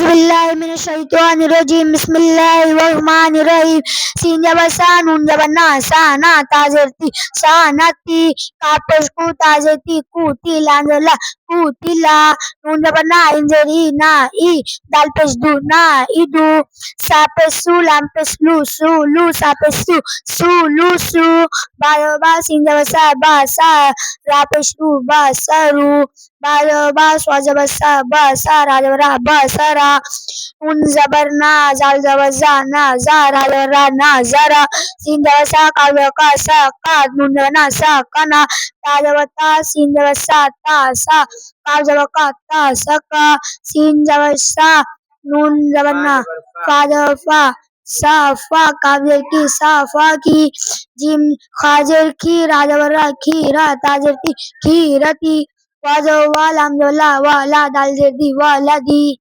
Auzubillahiminasyaitonirrajim. Bismillahirrahmanirrahim. Sin jaba sa, nun jaba na, sana tazerti, sanati, kapesku tazerti, kuti lanjala, kutila, nun jaba na, injeri na, I, dalpesdu na, idu, sapesu, lampeslu, su, lu, sapesu, su, lu, su, ba, sin jaba sa, rapeslu, ba, saru, ba, swajaba sa, ba, sa, rajabara, ba, sara, un zabarna, zal zabazana, zara na, zara, sindasa kavaka sa ka, nunana sa kana, tajavata sindasa ta sa, kavaka ta saka, sindasa nun zabarna, fa sa fa kaver ki sa fa ki, jim khajer ki, rajavara ki ra, tajer ki rati, wazo wa lam wa la dal di wa la di.